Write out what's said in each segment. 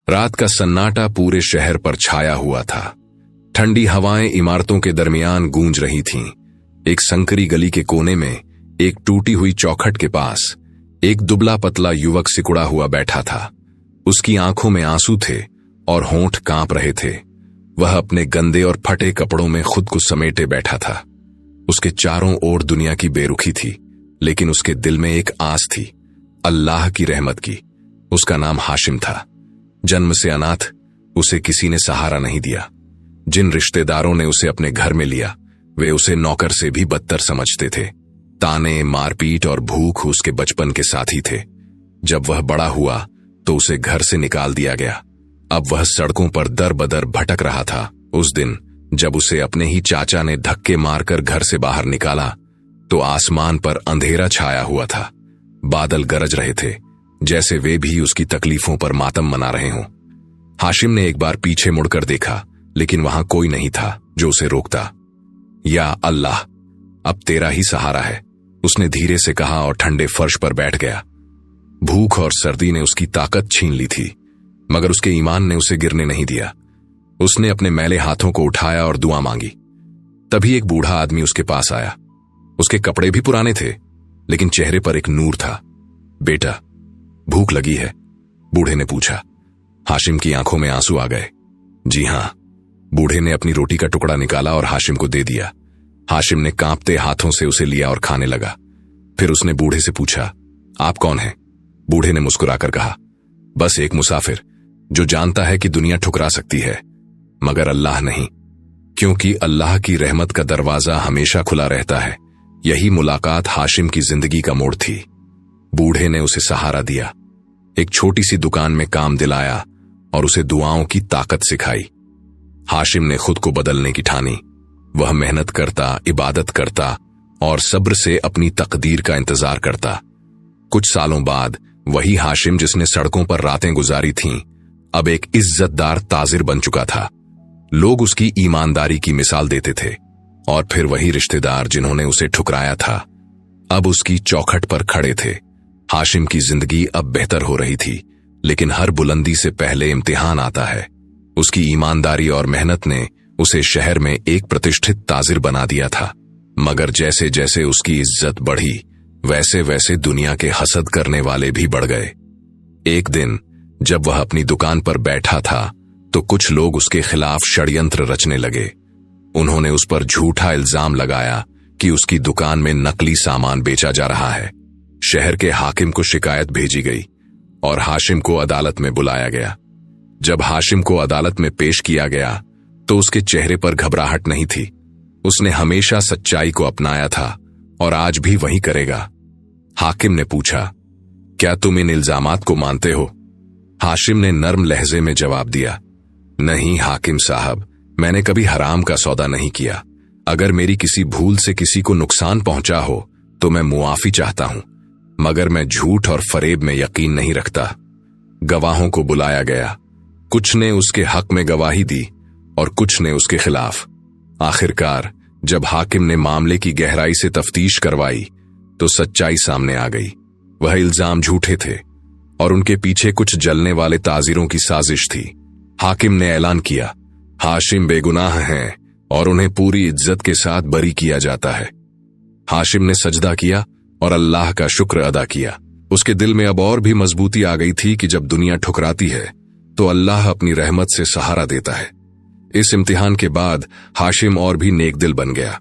रात का सन्नाटा पूरे शहर पर छाया हुआ था। ठंडी हवाएं इमारतों के दरमियान गूंज रही थीं। एक संकरी गली के कोने में एक टूटी हुई चौखट के पास एक दुबला पतला युवक सिकुड़ा हुआ बैठा था। उसकी आंखों में आंसू थे और होंठ कांप रहे थे। वह अपने गंदे और फटे कपड़ों में खुद को समेटे बैठा था। उसके चारों ओर दुनिया की बेरुखी थी, लेकिन उसके दिल में एक आस थी, अल्लाह की रहमत की। उसका नाम हाशिम था। जन्म से अनाथ, उसे किसी ने सहारा नहीं दिया। जिन रिश्तेदारों ने उसे अपने घर में लिया, वे उसे नौकर से भी बदतर समझते थे। ताने, मारपीट और भूख उसके बचपन के साथी थे। जब वह बड़ा हुआ तो उसे घर से निकाल दिया गया। अब वह सड़कों पर दर बदर भटक रहा था। उस दिन जब उसे अपने ही चाचा ने धक्के मारकर घर से बाहर निकाला तो आसमान पर अंधेरा छाया हुआ था। बादल गरज रहे थे, जैसे वे भी उसकी तकलीफों पर मातम मना रहे हों। हाशिम ने एक बार पीछे मुड़कर देखा, लेकिन वहां कोई नहीं था जो उसे रोकता। या अल्लाह, अब तेरा ही सहारा है, उसने धीरे से कहा और ठंडे फर्श पर बैठ गया। भूख और सर्दी ने उसकी ताकत छीन ली थी, मगर उसके ईमान ने उसे गिरने नहीं दिया। उसने अपने मैले हाथों को उठाया और दुआ मांगी। तभी एक बूढ़ा आदमी उसके पास आया। उसके कपड़े भी पुराने थे, लेकिन चेहरे पर एक नूर था। बेटा, भूख लगी है? बूढ़े ने पूछा। हाशिम की आंखों में आंसू आ गए। जी हां। बूढ़े ने अपनी रोटी का टुकड़ा निकाला और हाशिम को दे दिया। हाशिम ने कांपते हाथों से उसे लिया और खाने लगा। फिर उसने बूढ़े से पूछा, आप कौन हैं? बूढ़े ने मुस्कुराकर कहा, बस एक मुसाफिर जो जानता है कि दुनिया ठुकरा सकती है, मगर अल्लाह नहीं, क्योंकि अल्लाह की रहमत का दरवाजा हमेशा खुला रहता है। यही मुलाकात हाशिम की जिंदगी का मोड़ थी। बूढ़े ने उसे सहारा दिया, एक छोटी सी दुकान में काम दिलाया और उसे दुआओं की ताकत सिखाई। हाशिम ने खुद को बदलने की ठानी। वह मेहनत करता, इबादत करता और सब्र से अपनी तकदीर का इंतजार करता। कुछ सालों बाद वही हाशिम जिसने सड़कों पर रातें गुजारी थीं, अब एक इज्जतदार ताजिर बन चुका था। लोग उसकी ईमानदारी की मिसाल देते थे। और फिर वही रिश्तेदार जिन्होंने उसे ठुकराया था, अब उसकी चौखट पर खड़े थे। हाशिम की जिंदगी अब बेहतर हो रही थी, लेकिन हर बुलंदी से पहले इम्तिहान आता है। उसकी ईमानदारी और मेहनत ने उसे शहर में एक प्रतिष्ठित ताजिर बना दिया था, मगर जैसे जैसे उसकी इज्जत बढ़ी, वैसे वैसे दुनिया के हसद करने वाले भी बढ़ गए। एक दिन जब वह अपनी दुकान पर बैठा था तो कुछ लोग उसके खिलाफ षड्यंत्र रचने लगे। उन्होंने उस पर झूठा इल्जाम लगाया कि उसकी दुकान में नकली सामान बेचा जा रहा है। शहर के हाकिम को शिकायत भेजी गई और हाशिम को अदालत में बुलाया गया। जब हाशिम को अदालत में पेश किया गया तो उसके चेहरे पर घबराहट नहीं थी। उसने हमेशा सच्चाई को अपनाया था और आज भी वही करेगा। हाकिम ने पूछा, क्या तुम इन इल्जामात को मानते हो? हाशिम ने नर्म लहजे में जवाब दिया, नहीं हाकिम साहब, मैंने कभी हराम का सौदा नहीं किया। अगर मेरी किसी भूल से किसी को नुकसान पहुंचा हो तो मैं मुआफी चाहता हूं, मगर मैं झूठ और फरेब में यकीन नहीं रखता। गवाहों को बुलाया गया। कुछ ने उसके हक में गवाही दी और कुछ ने उसके खिलाफ। आखिरकार जब हाकिम ने मामले की गहराई से तफ्तीश करवाई तो सच्चाई सामने आ गई। वह इल्जाम झूठे थे और उनके पीछे कुछ जलने वाले ताजिरों की साजिश थी। हाकिम ने ऐलान किया, हाशिम बेगुनाह हैं और उन्हें पूरी इज्जत के साथ बरी किया जाता है। हाशिम ने सजदा किया और अल्लाह का शुक्र अदा किया। उसके दिल में अब और भी मजबूती आ गई थी कि जब दुनिया ठुकराती है तो अल्लाह अपनी रहमत से सहारा देता है। इस इम्तिहान के बाद हाशिम और भी नेक दिल बन गया।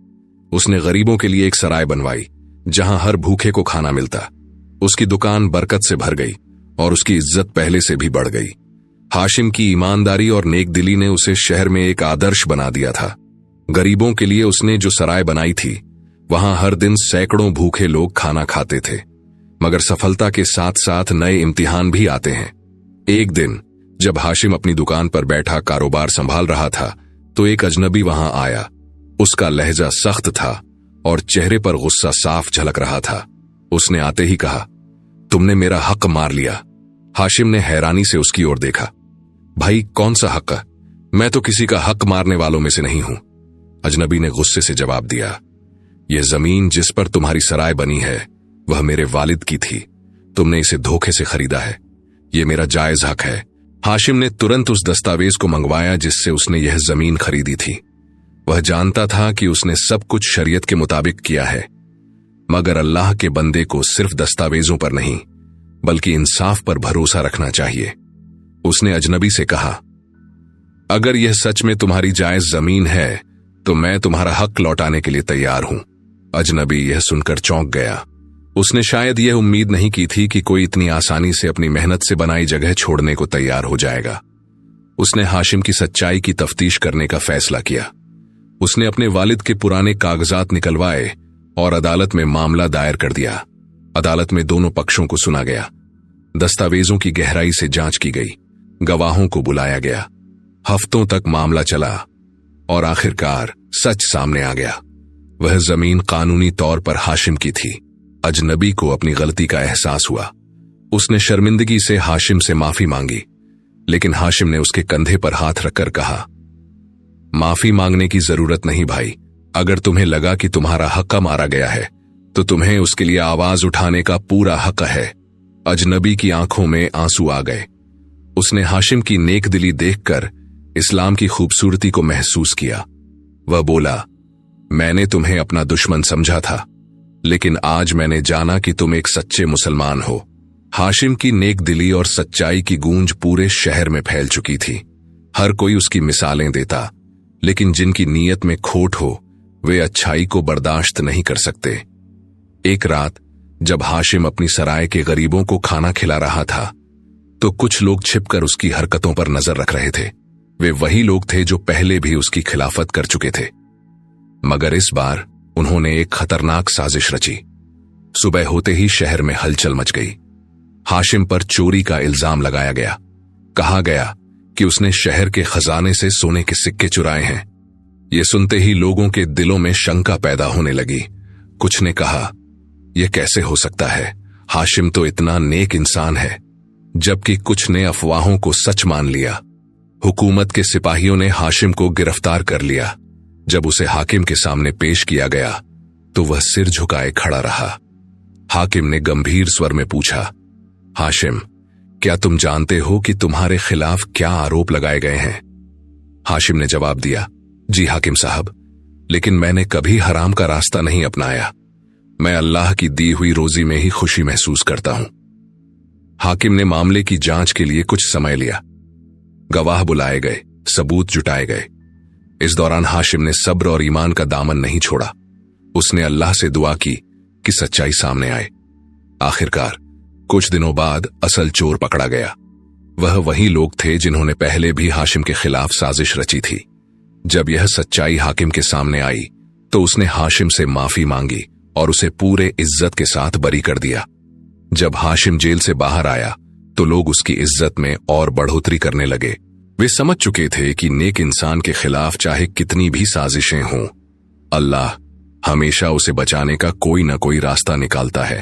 उसने गरीबों के लिए एक सराय बनवाई जहां हर भूखे को खाना मिलता। उसकी दुकान बरकत से भर गई और उसकी इज्जत पहले से भी बढ़ गई। हाशिम की ईमानदारी और नेक दिली ने उसे शहर में एक आदर्श बना दिया था। गरीबों के लिए उसने जो सराय बनाई थी, वहां हर दिन सैकड़ों भूखे लोग खाना खाते थे। मगर सफलता के साथ साथ नए इम्तिहान भी आते हैं। एक दिन जब हाशिम अपनी दुकान पर बैठा कारोबार संभाल रहा था तो एक अजनबी वहां आया। उसका लहजा सख्त था और चेहरे पर गुस्सा साफ झलक रहा था। उसने आते ही कहा, तुमने मेरा हक मार लिया। हाशिम ने हैरानी से उसकी ओर देखा। भाई, कौन सा हक? मैं तो किसी का हक मारने वालों में से नहीं हूं। अजनबी ने गुस्से से जवाब दिया, यह जमीन जिस पर तुम्हारी सराय बनी है वह मेरे वालिद की थी। तुमने इसे धोखे से खरीदा है। यह मेरा जायज हक है हाशिम ने तुरंत उस दस्तावेज को मंगवाया जिससे उसने यह जमीन खरीदी थी। वह जानता था कि उसने सब कुछ शरीयत के मुताबिक किया है, मगर अल्लाह के बंदे को सिर्फ दस्तावेजों पर नहीं बल्कि इंसाफ पर भरोसा रखना चाहिए। उसने अजनबी से कहा, अगर यह सच में तुम्हारी जायज जमीन है तो मैं तुम्हारा हक लौटाने के लिए तैयार हूं। अजनबी यह सुनकर चौंक गया। उसने शायद यह उम्मीद नहीं की थी कि कोई इतनी आसानी से अपनी मेहनत से बनाई जगह छोड़ने को तैयार हो जाएगा। उसने हाशिम की सच्चाई की तफ्तीश करने का फैसला किया। उसने अपने वालिद के पुराने कागजात निकलवाए और अदालत में मामला दायर कर दिया। अदालत में दोनों पक्षों को सुना गया, दस्तावेजों की गहराई से जांच की गई, गवाहों को बुलाया गया। हफ्तों तक मामला चला और आखिरकार सच सामने आ गया। वह जमीन कानूनी तौर पर हाशिम की थी। अजनबी को अपनी गलती का एहसास हुआ। उसने शर्मिंदगी से हाशिम से माफी मांगी, लेकिन हाशिम ने उसके कंधे पर हाथ रखकर कहा, माफी मांगने की जरूरत नहीं भाई। अगर तुम्हें लगा कि तुम्हारा हक मारा गया है तो तुम्हें उसके लिए आवाज उठाने का पूरा हक है। अजनबी की आंखों में आंसू आ गए। उसने हाशिम की नेकदिली देखकर इस्लाम की खूबसूरती को महसूस किया। वह बोला, मैंने तुम्हें अपना दुश्मन समझा था, लेकिन आज मैंने जाना कि तुम एक सच्चे मुसलमान हो। हाशिम की नेकदिली और सच्चाई की गूंज पूरे शहर में फैल चुकी थी। हर कोई उसकी मिसालें देता, लेकिन जिनकी नीयत में खोट हो वे अच्छाई को बर्दाश्त नहीं कर सकते। एक रात जब हाशिम अपनी सराय के गरीबों को खाना खिला रहा था तो कुछ लोग छिपकर उसकी हरकतों पर नजर रख रहे थे। वे वही लोग थे जो पहले भी उसकी खिलाफत कर चुके थे, मगर इस बार उन्होंने एक खतरनाक साजिश रची। सुबह होते ही शहर में हलचल मच गई। हाशिम पर चोरी का इल्जाम लगाया गया। कहा गया कि उसने शहर के खजाने से सोने के सिक्के चुराए हैं। यह सुनते ही लोगों के दिलों में शंका पैदा होने लगी। कुछ ने कहा, यह कैसे हो सकता है, हाशिम तो इतना नेक इंसान है। जबकि कुछ ने अफवाहों को सच मान लिया। हुकूमत के सिपाहियों ने हाशिम को गिरफ्तार कर लिया। जब उसे हाकिम के सामने पेश किया गया तो वह सिर झुकाए खड़ा रहा। हाकिम ने गंभीर स्वर में पूछा, हाशिम, क्या तुम जानते हो कि तुम्हारे खिलाफ क्या आरोप लगाए गए हैं? हाशिम ने जवाब दिया, जी हाकिम साहब, लेकिन मैंने कभी हराम का रास्ता नहीं अपनाया। मैं अल्लाह की दी हुई रोजी में ही खुशी महसूस करता हूं। हाकिम ने मामले की जांच के लिए कुछ समय लिया। गवाह बुलाए गए, सबूत जुटाए गए। इस दौरान हाशिम ने सब्र और ईमान का दामन नहीं छोड़ा। उसने अल्लाह से दुआ की कि सच्चाई सामने आए। आखिरकार कुछ दिनों बाद असल चोर पकड़ा गया। वह वही लोग थे जिन्होंने पहले भी हाशिम के खिलाफ साजिश रची थी। जब यह सच्चाई हाकिम के सामने आई तो उसने हाशिम से माफी मांगी और उसे पूरे इज्जत के साथ बरी कर दिया। जब हाशिम जेल से बाहर आया तो लोग उसकी इज्जत में और बढ़ोतरी करने लगे। वे समझ चुके थे कि नेक इंसान के खिलाफ चाहे कितनी भी साजिशें हों, अल्लाह हमेशा उसे बचाने का कोई न कोई रास्ता निकालता है।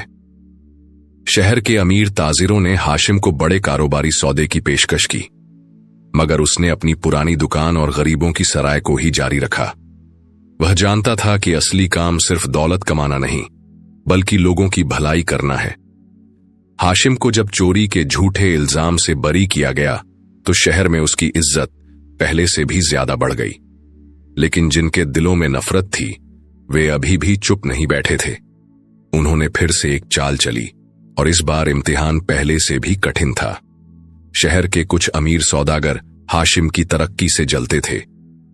शहर के अमीर ताजिरों ने हाशिम को बड़े कारोबारी सौदे की पेशकश की, मगर उसने अपनी पुरानी दुकान और गरीबों की सराय को ही जारी रखा। वह जानता था कि असली काम सिर्फ दौलत कमाना नहीं, बल्कि लोगों की भलाई करना है। हाशिम को जब चोरी के झूठे इल्जाम से बरी किया गया तो शहर में उसकी इज्जत पहले से भी ज्यादा बढ़ गई। लेकिन जिनके दिलों में नफरत थी वे अभी भी चुप नहीं बैठे थे। उन्होंने फिर से एक चाल चली और इस बार इम्तिहान पहले से भी कठिन था। शहर के कुछ अमीर सौदागर हाशिम की तरक्की से जलते थे।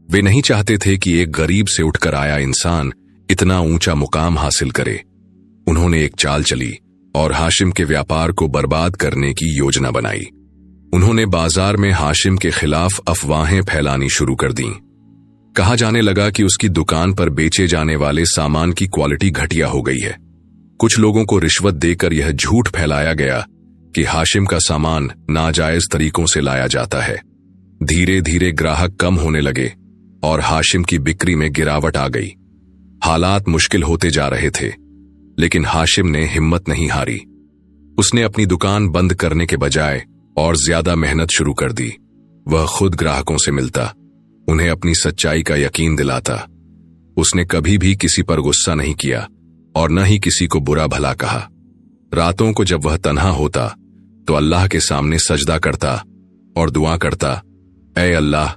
वे नहीं चाहते थे कि एक गरीब से उठकर आया इंसान इतना ऊंचा मुकाम हासिल करे। उन्होंने एक चाल चली और हाशिम के व्यापार को बर्बाद करने की योजना बनाई। उन्होंने बाजार में हाशिम के खिलाफ अफवाहें फैलानी शुरू कर दी। कहा जाने लगा कि उसकी दुकान पर बेचे जाने वाले सामान की क्वालिटी घटिया हो गई है। कुछ लोगों को रिश्वत देकर यह झूठ फैलाया गया कि हाशिम का सामान नाजायज तरीकों से लाया जाता है। धीरे धीरे ग्राहक कम होने लगे और हाशिम की बिक्री में गिरावट आ गई। हालात मुश्किल होते जा रहे थे, लेकिन हाशिम ने हिम्मत नहीं हारी। उसने अपनी दुकान बंद करने के बजाय और ज्यादा मेहनत शुरू कर दी। वह खुद ग्राहकों से मिलता, उन्हें अपनी सच्चाई का यकीन दिलाता। उसने कभी भी किसी पर गुस्सा नहीं किया और न ही किसी को बुरा भला कहा। रातों को जब वह तन्हा होता तो अल्लाह के सामने सजदा करता और दुआ करता, ऐ अल्लाह,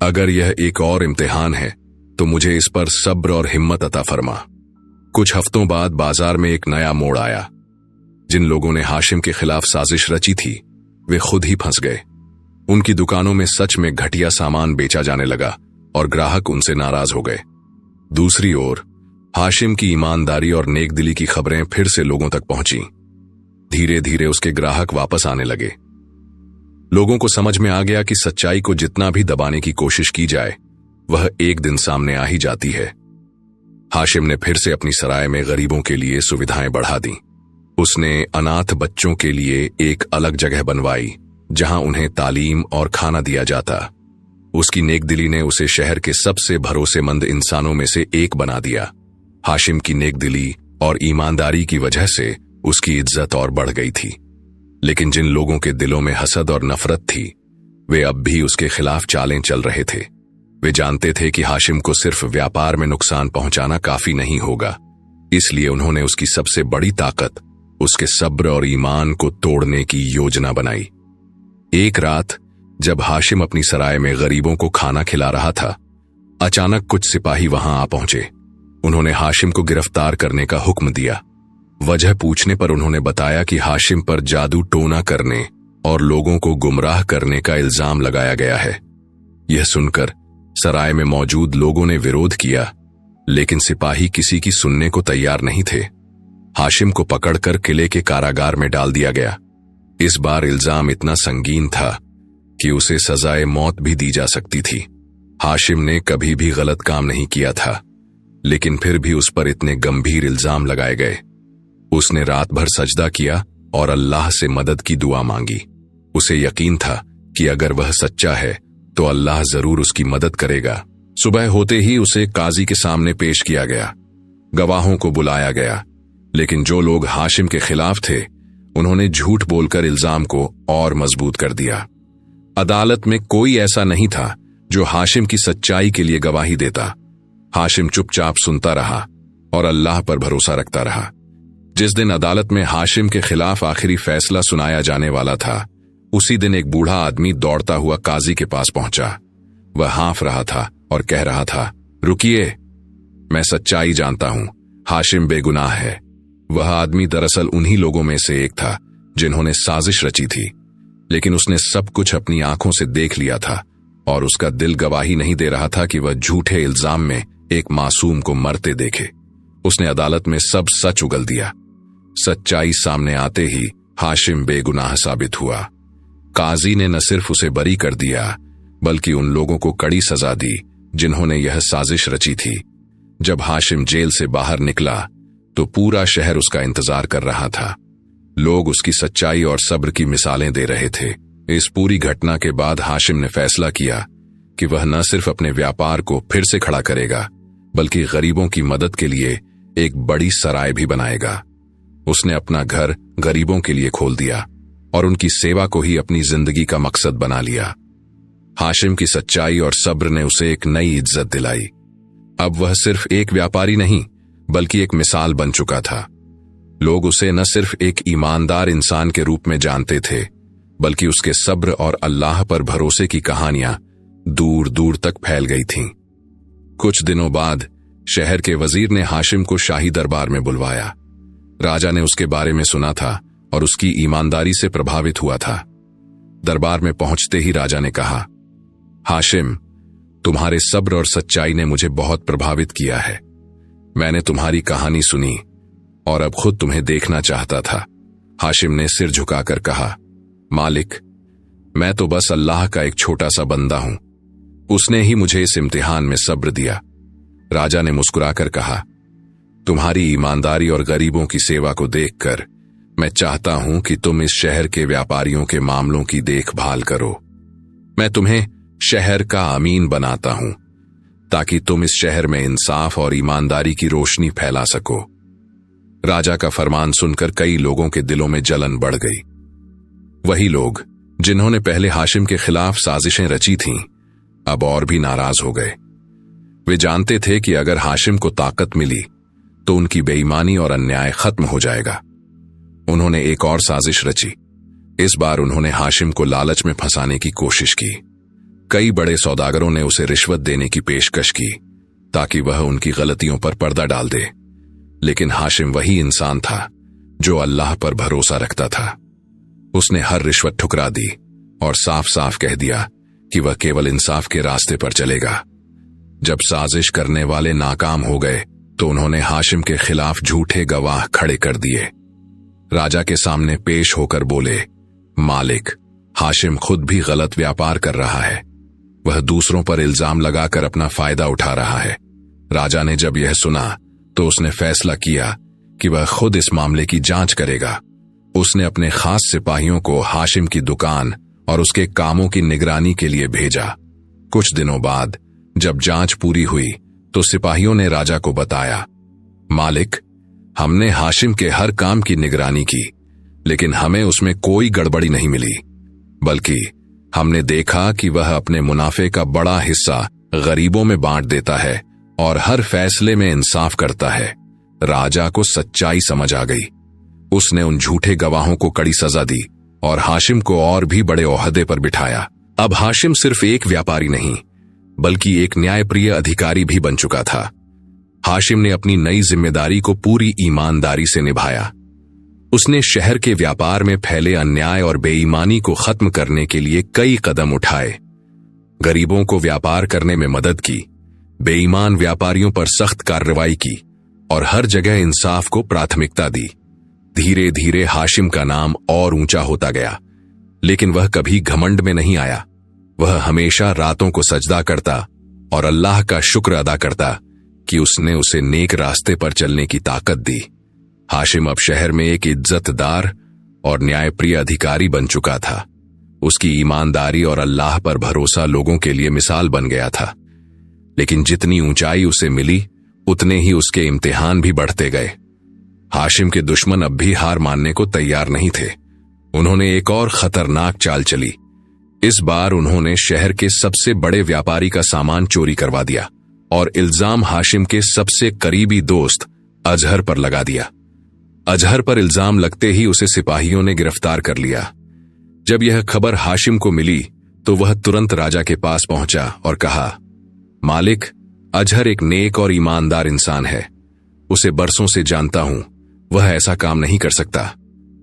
अगर यह एक और इम्तिहान है तो मुझे इस पर सब्र और हिम्मत अता फरमा। कुछ हफ्तों बाद बाजार में एक नया मोड़ आया। जिन लोगों ने हाशिम के खिलाफ साजिश रची थी वे खुद ही फंस गए। उनकी दुकानों में सच में घटिया सामान बेचा जाने लगा और ग्राहक उनसे नाराज हो गए। दूसरी ओर हाशिम की ईमानदारी और नेकदिली की खबरें फिर से लोगों तक पहुंची। धीरे धीरे उसके ग्राहक वापस आने लगे। लोगों को समझ में आ गया कि सच्चाई को जितना भी दबाने की कोशिश की जाए वह एक दिन सामने आ ही जाती है। हाशिम ने फिर से अपनी सराय में गरीबों के लिए सुविधाएं बढ़ा दी। उसने अनाथ बच्चों के लिए एक अलग जगह बनवाई जहां उन्हें तालीम और खाना दिया जाता। उसकी नेकदिली ने उसे शहर के सबसे भरोसेमंद इंसानों में से एक बना दिया। हाशिम की नेकदिली और ईमानदारी की वजह से उसकी इज्जत और बढ़ गई थी। लेकिन जिन लोगों के दिलों में हसद और नफरत थी वे अब भी उसके खिलाफ चालें चल रहे थे। वे जानते थे कि हाशिम को सिर्फ व्यापार में नुकसान पहुंचाना काफी नहीं होगा, इसलिए उन्होंने उसकी सबसे बड़ी ताकत उसके सब्र और ईमान को तोड़ने की योजना बनाई। एक रात जब हाशिम अपनी सराय में गरीबों को खाना खिला रहा था, अचानक कुछ सिपाही वहां आ पहुंचे। उन्होंने हाशिम को गिरफ्तार करने का हुक्म दिया। वजह पूछने पर उन्होंने बताया कि हाशिम पर जादू टोना करने और लोगों को गुमराह करने का इल्जाम लगाया गया है। यह सुनकर सराय में मौजूद लोगों ने विरोध किया, लेकिन सिपाही किसी की सुनने को तैयार नहीं थे। हाशिम को पकड़कर किले के कारागार में डाल दिया गया। इस बार इल्जाम इतना संगीन था कि उसे सजाए मौत भी दी जा सकती थी। हाशिम ने कभी भी गलत काम नहीं किया था, लेकिन फिर भी उस पर इतने गंभीर इल्जाम लगाए गए। उसने रात भर सजदा किया और अल्लाह से मदद की दुआ मांगी। उसे यकीन था कि अगर वह सच्चा है तो अल्लाह जरूर उसकी मदद करेगा। सुबह होते ही उसे काजी के सामने पेश किया गया। गवाहों को बुलाया गया, लेकिन जो लोग हाशिम के खिलाफ थे उन्होंने झूठ बोलकर इल्जाम को और मजबूत कर दिया। अदालत में कोई ऐसा नहीं था जो हाशिम की सच्चाई के लिए गवाही देता। हाशिम चुपचाप सुनता रहा और अल्लाह पर भरोसा रखता रहा। जिस दिन अदालत में हाशिम के खिलाफ आखिरी फैसला सुनाया जाने वाला था, उसी दिन एक बूढ़ा आदमी दौड़ता हुआ काजी के पास पहुंचा। वह हाँफ रहा था और कह रहा था, रुकिए, मैं सच्चाई जानता हूं, हाशिम बेगुनाह है। वह आदमी दरअसल उन्हीं लोगों में से एक था जिन्होंने साजिश रची थी, लेकिन उसने सब कुछ अपनी आंखों से देख लिया था और उसका दिल गवाही नहीं दे रहा था कि वह झूठे इल्जाम में एक मासूम को मरते देखे। उसने अदालत में सब सच उगल दिया। सच्चाई सामने आते ही हाशिम बेगुनाह साबित हुआ। काजी ने न सिर्फ उसे बरी कर दिया बल्कि उन लोगों को कड़ी सजा दी जिन्होंने यह साजिश रची थी। जब हाशिम जेल से बाहर निकला तो पूरा शहर उसका इंतजार कर रहा था। लोग उसकी सच्चाई और सब्र की मिसालें दे रहे थे। इस पूरी घटना के बाद हाशिम ने फैसला किया कि वह न सिर्फ अपने व्यापार को फिर से खड़ा करेगा बल्कि गरीबों की मदद के लिए एक बड़ी सराय भी बनाएगा। उसने अपना घर गरीबों के लिए खोल दिया और उनकी सेवा को ही अपनी जिंदगी का मकसद बना लिया। हाशिम की सच्चाई और सब्र ने उसे एक नई इज्जत दिलाई। अब वह सिर्फ एक व्यापारी नहीं बल्कि एक मिसाल बन चुका था। लोग उसे न सिर्फ एक ईमानदार इंसान के रूप में जानते थे बल्कि उसके सब्र और अल्लाह पर भरोसे की कहानियां दूर दूर तक फैल गई थीं। कुछ दिनों बाद शहर के वजीर ने हाशिम को शाही दरबार में बुलवाया। राजा ने उसके बारे में सुना था और उसकी ईमानदारी से प्रभावित हुआ था। दरबार में पहुंचते ही राजा ने कहा, हाशिम, तुम्हारे सब्र और सच्चाई ने मुझे बहुत प्रभावित किया है। मैंने तुम्हारी कहानी सुनी और अब खुद तुम्हें देखना चाहता था। हाशिम ने सिर झुकाकर कहा, मालिक, मैं तो बस अल्लाह का एक छोटा सा बंदा हूं। उसने ही मुझे इस इम्तिहान में सब्र दिया। राजा ने मुस्कुराकर कहा, तुम्हारी ईमानदारी और गरीबों की सेवा को देखकर मैं चाहता हूं कि तुम इस शहर के व्यापारियों के मामलों की देखभाल करो। मैं तुम्हें शहर का अमीन बनाता हूं ताकि तुम इस शहर में इंसाफ और ईमानदारी की रोशनी फैला सको। राजा का फरमान सुनकर कई लोगों के दिलों में जलन बढ़ गई। वही लोग जिन्होंने पहले हाशिम के खिलाफ साजिशें रची थीं, अब और भी नाराज हो गए। वे जानते थे कि अगर हाशिम को ताकत मिली तो उनकी बेईमानी और अन्याय खत्म हो जाएगा। उन्होंने एक और साजिश रची। इस बार उन्होंने हाशिम को लालच में फंसाने की कोशिश की। कई बड़े सौदागरों ने उसे रिश्वत देने की पेशकश की ताकि वह उनकी गलतियों पर पर्दा डाल दे, लेकिन हाशिम वही इंसान था जो अल्लाह पर भरोसा रखता था। उसने हर रिश्वत ठुकरा दी और साफ साफ कह दिया कि वह केवल इंसाफ के रास्ते पर चलेगा। जब साजिश करने वाले नाकाम हो गए तो उन्होंने हाशिम के खिलाफ झूठे गवाह खड़े कर दिए। राजा के सामने पेश होकर बोले, मालिक, हाशिम खुद भी गलत व्यापार कर रहा है। वह दूसरों पर इल्जाम लगाकर अपना फायदा उठा रहा है। राजा ने जब यह सुना तो उसने फैसला किया कि वह खुद इस मामले की जांच करेगा। उसने अपने खास सिपाहियों को हाशिम की दुकान और उसके कामों की निगरानी के लिए भेजा। कुछ दिनों बाद जब जांच पूरी हुई तो सिपाहियों ने राजा को बताया, मालिक, हमने हाशिम के हर काम की निगरानी की, लेकिन हमें उसमें कोई गड़बड़ी नहीं मिली, बल्कि हमने देखा कि वह अपने मुनाफे का बड़ा हिस्सा गरीबों में बांट देता है और हर फैसले में इंसाफ करता है। राजा को सच्चाई समझ आ गई। उसने उन झूठे गवाहों को कड़ी सजा दी और हाशिम को और भी बड़े ओहदे पर बिठाया। अब हाशिम सिर्फ एक व्यापारी नहीं बल्कि एक न्यायप्रिय अधिकारी भी बन चुका था। हाशिम ने अपनी नई जिम्मेदारी को पूरी ईमानदारी से निभाया। उसने शहर के व्यापार में फैले अन्याय और बेईमानी को खत्म करने के लिए कई कदम उठाए। गरीबों को व्यापार करने में मदद की, बेईमान व्यापारियों पर सख्त कार्रवाई की और हर जगह इंसाफ को प्राथमिकता दी। धीरे धीरे हाशिम का नाम और ऊंचा होता गया, लेकिन वह कभी घमंड में नहीं आया। वह हमेशा रातों को सजदा करता और अल्लाह का शुक्र अदा करता कि उसने उसे नेक रास्ते पर चलने की ताकत दी। हाशिम अब शहर में एक इज्जतदार और न्यायप्रिय अधिकारी बन चुका था। उसकी ईमानदारी और अल्लाह पर भरोसा लोगों के लिए मिसाल बन गया था। लेकिन जितनी ऊंचाई उसे मिली, उतने ही उसके इम्तिहान भी बढ़ते गए। हाशिम के दुश्मन अब भी हार मानने को तैयार नहीं थे। उन्होंने एक और खतरनाक चाल चली। इस बार उन्होंने शहर के सबसे बड़े व्यापारी का सामान चोरी करवा दिया और इल्जाम हाशिम के सबसे करीबी दोस्त अजहर पर लगा दिया। अजहर पर इल्जाम लगते ही उसे सिपाहियों ने गिरफ्तार कर लिया। जब यह खबर हाशिम को मिली तो वह तुरंत राजा के पास पहुंचा और कहा, मालिक, अजहर एक नेक और ईमानदार इंसान है। उसे बरसों से जानता हूं, वह ऐसा काम नहीं कर सकता।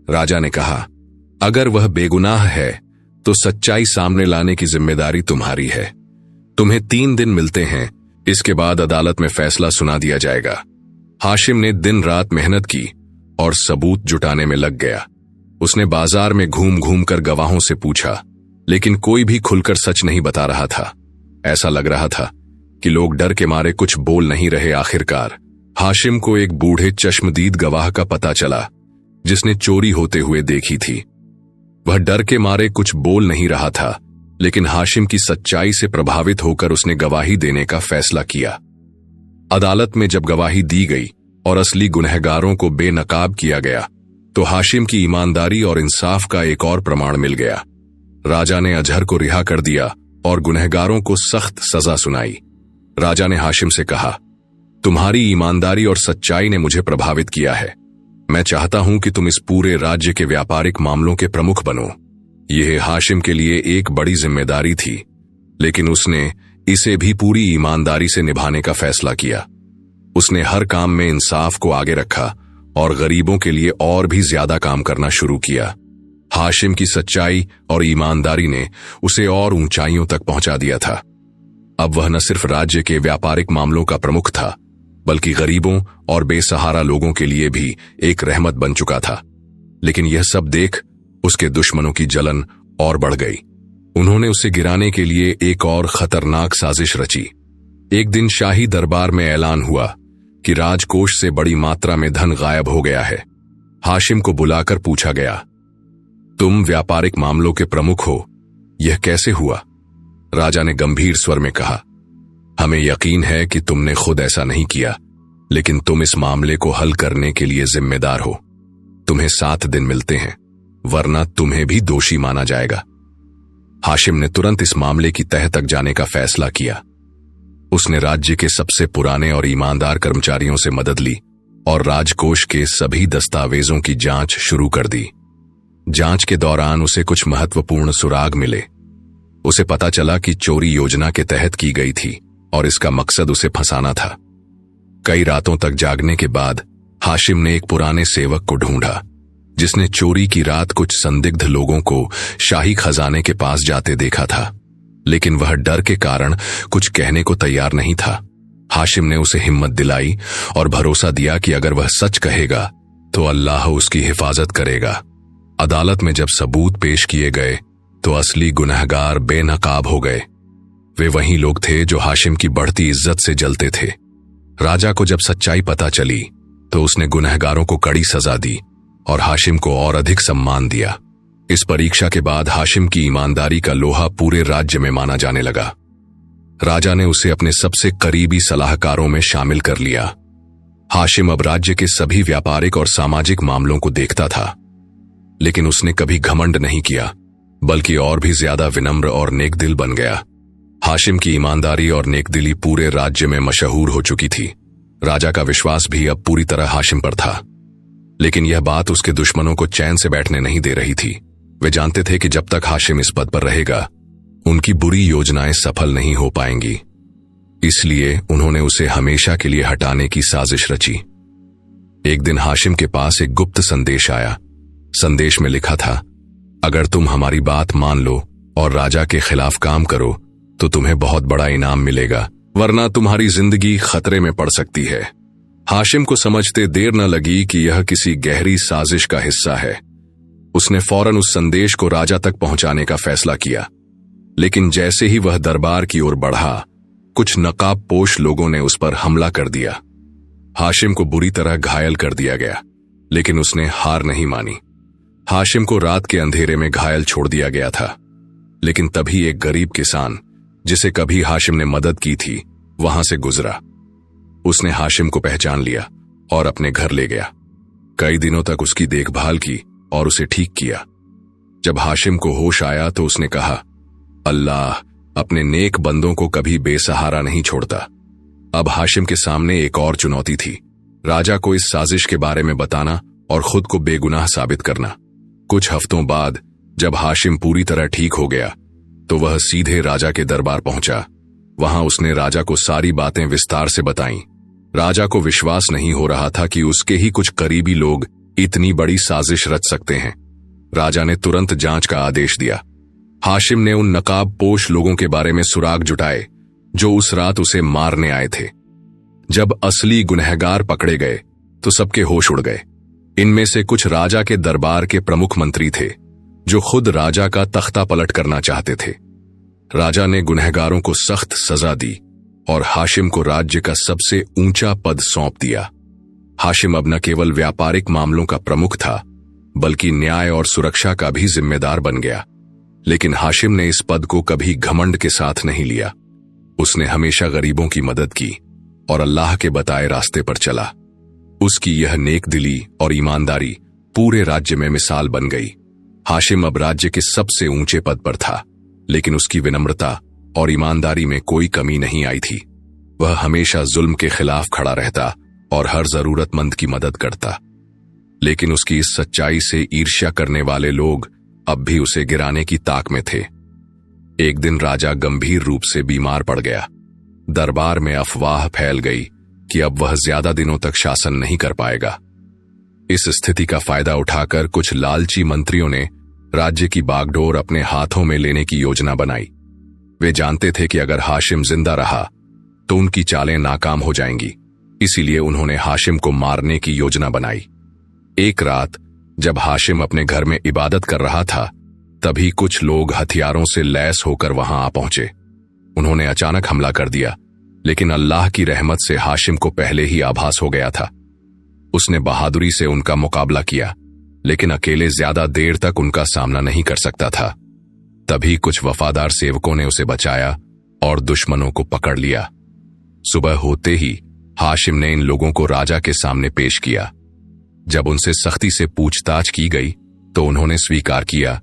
राजा ने कहा, अगर वह बेगुनाह है तो सच्चाई सामने लाने की जिम्मेदारी तुम्हारी है। तुम्हें 3 दिन मिलते हैं, इसके बाद अदालत में फैसला सुना दिया जाएगा। हाशिम ने दिन रात मेहनत की और सबूत जुटाने में लग गया। उसने बाजार में घूम घूम कर गवाहों से पूछा, लेकिन कोई भी खुलकर सच नहीं बता रहा था। ऐसा लग रहा था कि लोग डर के मारे कुछ बोल नहीं रहे। आखिरकार हाशिम को एक बूढ़े चश्मदीद गवाह का पता चला जिसने चोरी होते हुए देखी थी। वह डर के मारे कुछ बोल नहीं रहा था, लेकिन हाशिम की सच्चाई से प्रभावित होकर उसने गवाही देने का फैसला किया। अदालत में जब गवाही दी गई और असली गुनहगारों को बेनकाब किया गया तो हाशिम की ईमानदारी और इंसाफ का एक और प्रमाण मिल गया। राजा ने अजहर को रिहा कर दिया और गुनहगारों को सख्त सजा सुनाई। राजा ने हाशिम से कहा, तुम्हारी ईमानदारी और सच्चाई ने मुझे प्रभावित किया है। मैं चाहता हूं कि तुम इस पूरे राज्य के व्यापारिक मामलों के प्रमुख बनो। यह हाशिम के लिए एक बड़ी जिम्मेदारी थी, लेकिन उसने इसे भी पूरी ईमानदारी से निभाने का फैसला किया। उसने हर काम में इंसाफ को आगे रखा और गरीबों के लिए और भी ज्यादा काम करना शुरू किया। हाशिम की सच्चाई और ईमानदारी ने उसे और ऊंचाइयों तक पहुंचा दिया था। अब वह न सिर्फ राज्य के व्यापारिक मामलों का प्रमुख था, बल्कि गरीबों और बेसहारा लोगों के लिए भी एक रहमत बन चुका था। लेकिन यह सब देख उसके दुश्मनों की जलन और बढ़ गई। उन्होंने उसे गिराने के लिए एक और खतरनाक साजिश रची। एक दिन शाही दरबार में ऐलान हुआ कि राजकोष से बड़ी मात्रा में धन गायब हो गया है। हाशिम को बुलाकर पूछा गया, तुम व्यापारिक मामलों के प्रमुख हो, यह कैसे हुआ? राजा ने गंभीर स्वर में कहा, हमें यकीन है कि तुमने खुद ऐसा नहीं किया, लेकिन तुम इस मामले को हल करने के लिए जिम्मेदार हो। तुम्हें 7 दिन मिलते हैं, वरना तुम्हें भी दोषी माना जाएगा। हाशिम ने तुरंत इस मामले की तह तक जाने का फैसला किया। उसने राज्य के सबसे पुराने और ईमानदार कर्मचारियों से मदद ली और राजकोष के सभी दस्तावेजों की जांच शुरू कर दी। जांच के दौरान उसे कुछ महत्वपूर्ण सुराग मिले। उसे पता चला कि चोरी योजना के तहत की गई थी और इसका मकसद उसे फंसाना था। कई रातों तक जागने के बाद हाशिम ने एक पुराने सेवक को ढूंढा जिसने चोरी की रात कुछ संदिग्ध लोगों को शाही खजाने के पास जाते देखा था, लेकिन वह डर के कारण कुछ कहने को तैयार नहीं था। हाशिम ने उसे हिम्मत दिलाई और भरोसा दिया कि अगर वह सच कहेगा तो अल्लाह उसकी हिफाजत करेगा। अदालत में जब सबूत पेश किए गए तो असली गुनहगार बेनकाब हो गए। वे वही लोग थे जो हाशिम की बढ़ती इज्जत से जलते थे। राजा को जब सच्चाई पता चली तो उसने गुनहगारों को कड़ी सजा दी और हाशिम को और अधिक सम्मान दिया। इस परीक्षा के बाद हाशिम की ईमानदारी का लोहा पूरे राज्य में माना जाने लगा। राजा ने उसे अपने सबसे करीबी सलाहकारों में शामिल कर लिया। हाशिम अब राज्य के सभी व्यापारिक और सामाजिक मामलों को देखता था, लेकिन उसने कभी घमंड नहीं किया, बल्कि और भी ज्यादा विनम्र और नेकदिल बन गया। हाशिम की ईमानदारी और नेकदिली पूरे राज्य में मशहूर हो चुकी थी। राजा का विश्वास भी अब पूरी तरह हाशिम पर था, लेकिन यह बात उसके दुश्मनों को चैन से बैठने नहीं दे रही थी। वे जानते थे कि जब तक हाशिम इस पद पर रहेगा उनकी बुरी योजनाएं सफल नहीं हो पाएंगी। इसलिए उन्होंने उसे हमेशा के लिए हटाने की साजिश रची। एक दिन हाशिम के पास एक गुप्त संदेश आया। संदेश में लिखा था, अगर तुम हमारी बात मान लो और राजा के खिलाफ काम करो तो तुम्हें बहुत बड़ा इनाम मिलेगा, वरना तुम्हारी जिंदगी खतरे में पड़ सकती है। हाशिम को समझते देर न लगी कि यह किसी गहरी साजिश का हिस्सा है। उसने फौरन उस संदेश को राजा तक पहुंचाने का फैसला किया, लेकिन जैसे ही वह दरबार की ओर बढ़ा, कुछ नकाबपोश लोगों ने उस पर हमला कर दिया। हाशिम को बुरी तरह घायल कर दिया गया, लेकिन उसने हार नहीं मानी। हाशिम को रात के अंधेरे में घायल छोड़ दिया गया था, लेकिन तभी एक गरीब किसान जिसे कभी हाशिम ने मदद की थी वहां से गुजरा। उसने हाशिम को पहचान लिया और अपने घर ले गया। कई दिनों तक उसकी देखभाल की और उसे ठीक किया। जब हाशिम को होश आया तो उसने कहा, अल्लाह अपने नेक बंदों को कभी बेसहारा नहीं छोड़ता। अब हाशिम के सामने एक और चुनौती थी, राजा को इस साजिश के बारे में बताना और खुद को बेगुनाह साबित करना। कुछ हफ्तों बाद जब हाशिम पूरी तरह ठीक हो गया तो वह सीधे राजा के दरबार पहुंचा। वहां उसने राजा को सारी बातें विस्तार से बताईं। राजा को विश्वास नहीं हो रहा था कि उसके ही कुछ करीबी लोग इतनी बड़ी साजिश रच सकते हैं। राजा ने तुरंत जांच का आदेश दिया। हाशिम ने उन नकाबपोश लोगों के बारे में सुराग जुटाए जो उस रात उसे मारने आए थे। जब असली गुनहगार पकड़े गए तो सबके होश उड़ गए। इनमें से कुछ राजा के दरबार के प्रमुख मंत्री थे जो खुद राजा का तख्ता पलट करना चाहते थे। राजा ने गुनहगारों को सख्त सजा दी और हाशिम को राज्य का सबसे ऊंचा पद सौंप दिया। हाशिम अब न केवल व्यापारिक मामलों का प्रमुख था, बल्कि न्याय और सुरक्षा का भी जिम्मेदार बन गया। लेकिन हाशिम ने इस पद को कभी घमंड के साथ नहीं लिया। उसने हमेशा गरीबों की मदद की और अल्लाह के बताए रास्ते पर चला। उसकी यह नेकदिली और ईमानदारी पूरे राज्य में मिसाल बन गई। हाशिम अब राज्य के सबसे ऊंचे पद पर था, लेकिन उसकी विनम्रता और ईमानदारी में कोई कमी नहीं आई थी। वह हमेशा जुल्म के खिलाफ खड़ा रहता और हर जरूरतमंद की मदद करता। लेकिन उसकी इस सच्चाई से ईर्ष्या करने वाले लोग अब भी उसे गिराने की ताक में थे। एक दिन राजा गंभीर रूप से बीमार पड़ गया। दरबार में अफवाह फैल गई कि अब वह ज्यादा दिनों तक शासन नहीं कर पाएगा। इस स्थिति का फायदा उठाकर कुछ लालची मंत्रियों ने राज्य की बागडोर अपने हाथों में लेने की योजना बनाई। वे जानते थे कि अगर हाशिम जिंदा रहा तो उनकी चालें नाकाम हो जाएंगी, इसीलिए उन्होंने हाशिम को मारने की योजना बनाई। एक रात जब हाशिम अपने घर में इबादत कर रहा था, तभी कुछ लोग हथियारों से लैस होकर वहां आ पहुंचे। उन्होंने अचानक हमला कर दिया, लेकिन अल्लाह की रहमत से हाशिम को पहले ही आभास हो गया था। उसने बहादुरी से उनका मुकाबला किया, लेकिन अकेले ज्यादा देर तक उनका सामना नहीं कर सकता था। तभी कुछ वफादार सेवकों ने उसे बचाया और दुश्मनों को पकड़ लिया। सुबह होते ही हाशिम ने इन लोगों को राजा के सामने पेश किया। जब उनसे सख्ती से पूछताछ की गई तो उन्होंने स्वीकार किया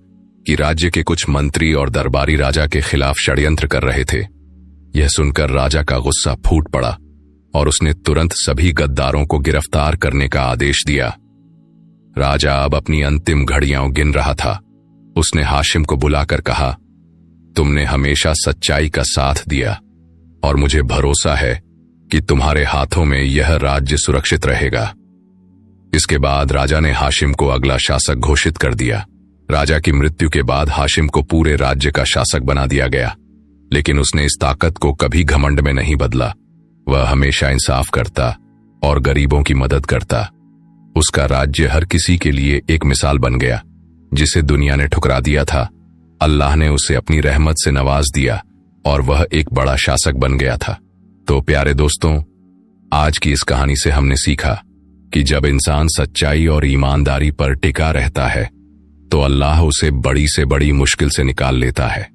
कि राज्य के कुछ मंत्री और दरबारी राजा के खिलाफ षड्यंत्र कर रहे थे। यह सुनकर राजा का गुस्सा फूट पड़ा और उसने तुरंत सभी गद्दारों को गिरफ्तार करने का आदेश दिया। राजा अब अपनी अंतिम घड़ियां गिन रहा था। उसने हाशिम को बुलाकर कहा, तुमने हमेशा सच्चाई का साथ दिया और मुझे भरोसा है कि तुम्हारे हाथों में यह राज्य सुरक्षित रहेगा। इसके बाद राजा ने हाशिम को अगला शासक घोषित कर दिया। राजा की मृत्यु के बाद हाशिम को पूरे राज्य का शासक बना दिया गया, लेकिन उसने इस ताकत को कभी घमंड में नहीं बदला। वह हमेशा इंसाफ करता और गरीबों की मदद करता। उसका राज्य हर किसी के लिए एक मिसाल बन गया। जिसे दुनिया ने ठुकरा दिया था, अल्लाह ने उसे अपनी रहमत से नवाज दिया और वह एक बड़ा शासक बन गया था। तो प्यारे दोस्तों, आज की इस कहानी से हमने सीखा कि जब इंसान सच्चाई और ईमानदारी पर टिका रहता है तो अल्लाह उसे बड़ी से बड़ी मुश्किल से निकाल लेता है।